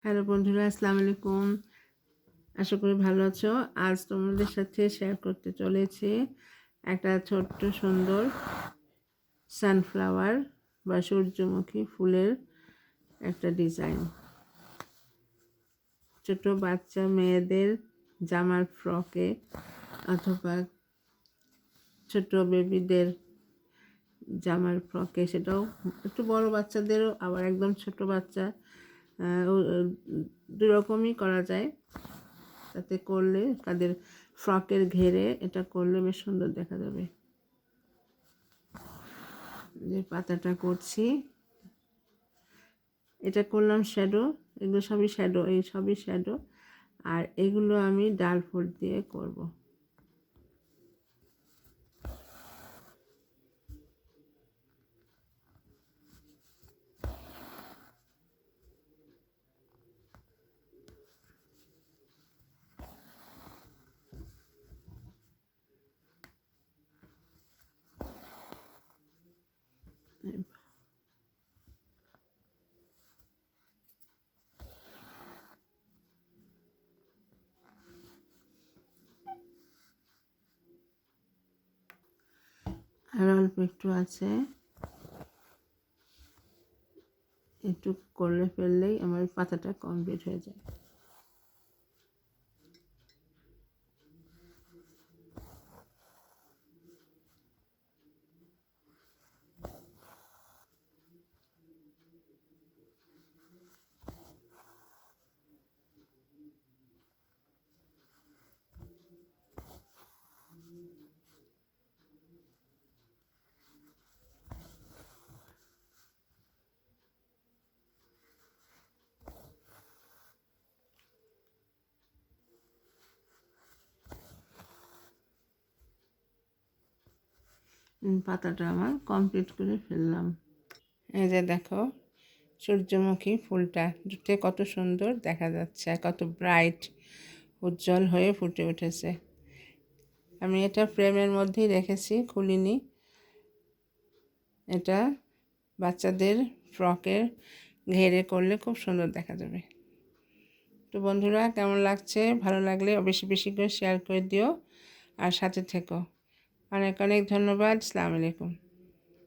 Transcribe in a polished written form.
Hello বন্ধুরা, আসসালামু আলাইকুম। আশা করি ভালো আছো। আজ তোমাদের সাথে শেয়ার করতে চলেছি একটা ছোট্ট সুন্দর সানফ্লাওয়ার বা সূর্যমুখী ফুলের একটা ডিজাইন। ছোট বাচ্চা মেয়েদের জামার ফ্রকে অথবা ছোট বেবিদের জামার ফ্রকে, সেটাও একটু বড় বাচ্চাদেরও, আবার একদম ছোট বাচ্চা, দু রকমই করা যায়। তাতে করলে তাদের ফ্রকের ঘেরে এটা করলে বেশ সুন্দর দেখা যাবে। যে পাতাটা করছি, এটা করলাম শ্যাডো। এগুলো সবই শ্যাডো, এই সবই শ্যাডো। আর এগুলো আমি ডাল ফুল দিয়ে করব। আর অল্প একটু আছে, একটু করলে ফেললেই আমার পাতাটা কমপ্লিট হয়ে যায়। পাতাটা আমার কমপ্লিট করে ফেললাম। এই যে দেখো, সূর্যমুখী ফুলটা দেখতে কত সুন্দর দেখা যাচ্ছে, কত ব্রাইট উজ্জ্বল হয়ে ফুটে উঠেছে। আমি এটা ফ্রেমের মধ্যেই রেখেছি, খুলিনি। এটা বাচ্চাদের ফ্রকের ঘেরে করলে খুব সুন্দর দেখা যাবে। তো বন্ধুরা, কেমন লাগছে? ভালো লাগলে বেশি বেশি করে শেয়ার করে দিও আর সাথে থেকো। অনেক অনেক ধন্যবাদ। আসসালামু আলাইকুম।